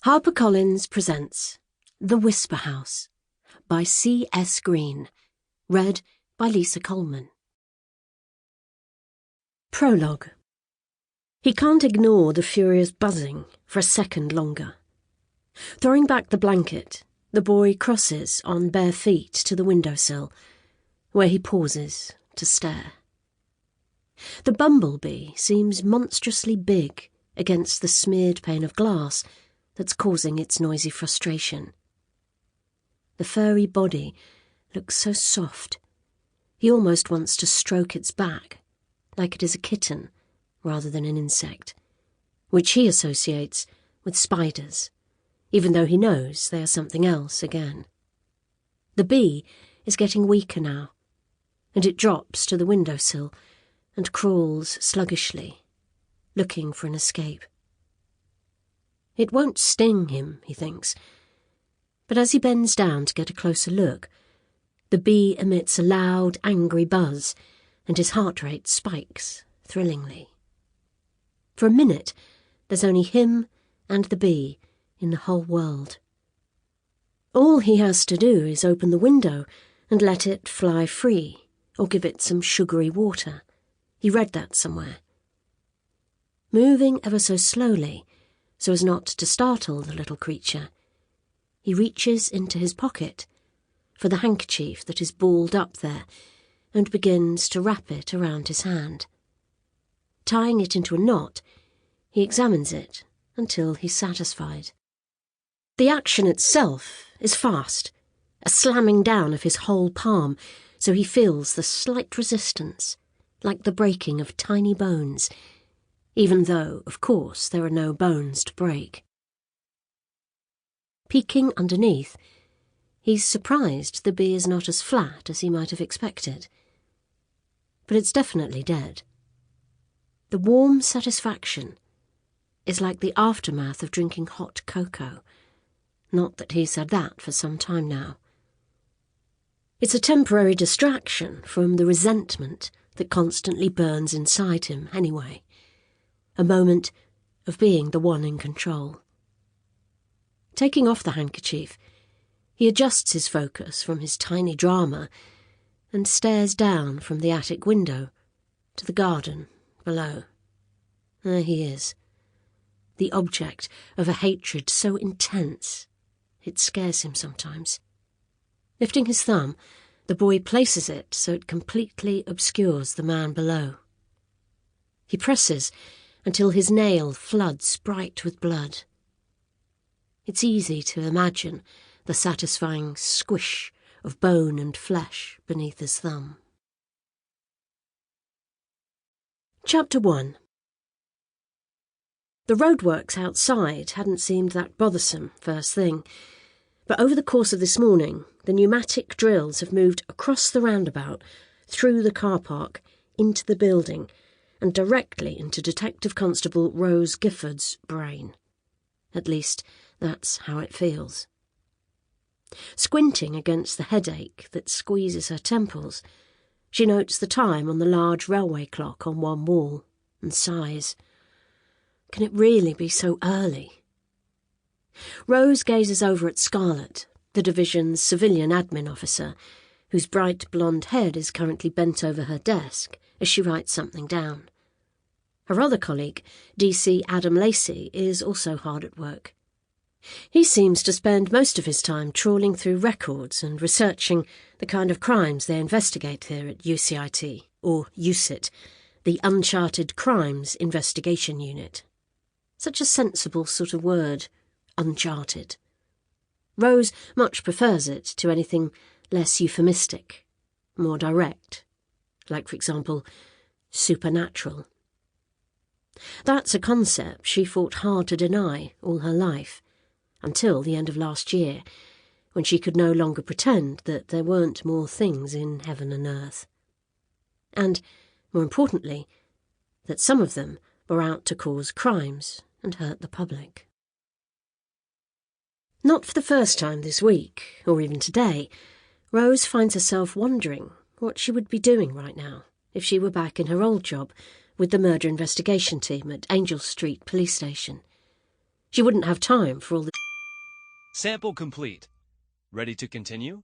HarperCollins presents The Whisper House by C.S. Green, read by Lisa Coleman. Prologue. He can't ignore the furious buzzing for a second longer. Throwing back the blanket, the boy crosses on bare feet to the windowsill, where he pauses to stare. The bumblebee seems monstrously big against the smeared pane of glass that's causing its noisy frustration. The furry body looks so soft. He almost wants to stroke its back, like it is a kitten rather than an insect, which he associates with spiders, even though he knows they are something else again. The bee is getting weaker now, and it drops to the windowsill and crawls sluggishly, looking for an escape. It won't sting him, he thinks, but as he bends down to get a closer look, the bee emits a loud, angry buzz, and his heart rate spikes thrillingly. For a minute, there's only him and the bee in the whole world. All he has to do is open the window and let it fly free, or give it some sugary water. He read that somewhere. Moving ever so slowly, so as not to startle the little creature, he reaches into his pocket for the handkerchief that is balled up there and begins to wrap it around his hand. Tying it into a knot, he examines it until he's satisfied. The action itself is fast, a slamming down of his whole palm, so he feels the slight resistance, like the breaking of tiny bones, even though, of course, there are no bones to break. Peeking underneath, he's surprised the bee is not as flat as he might have expected. But it's definitely dead. The warm satisfaction is like the aftermath of drinking hot cocoa. Not that he's had that for some time now. It's a temporary distraction from the resentment that constantly burns inside him anyway. A moment of being the one in control. Taking off the handkerchief, he adjusts his focus from his tiny drama and stares down from the attic window to the garden below. There he is, the object of a hatred so intense it scares him sometimes. Lifting his thumb, the boy places it so it completely obscures the man below. He presses until his nail floods bright with blood. It's easy to imagine the satisfying squish of bone and flesh beneath his thumb. Chapter 1. The roadworks outside hadn't seemed that bothersome first thing, but over the course of this morning, the pneumatic drills have moved across the roundabout, through the car park, into the building, and directly into Detective Constable Rose Gifford's brain. At least, that's how it feels. Squinting against the headache that squeezes her temples, she notes the time on the large railway clock on one wall, and sighs. Can it really be so early? Rose gazes over at Scarlett, the division's civilian admin officer, whose bright blonde head is currently bent over her desk as she writes something down. Her other colleague, DC Adam Lacey, is also hard at work. He seems to spend most of his time trawling through records and researching the kind of crimes they investigate here at UCIT, or UCIT, the Uncharted Crimes Investigation Unit. Such a sensible sort of word, uncharted. Rose much prefers it to anything less euphemistic, more direct, like, for example, supernatural. That's a concept she fought hard to deny all her life, until the end of last year, when she could no longer pretend that there weren't more things in heaven and earth. And, more importantly, that some of them were out to cause crimes and hurt the public. Not for the first time this week, or even today, Rose finds herself wondering what she would be doing right now if she were back in her old job with the murder investigation team at Angel Street Police Station. She wouldn't have time for all the Sample complete. Ready to continue?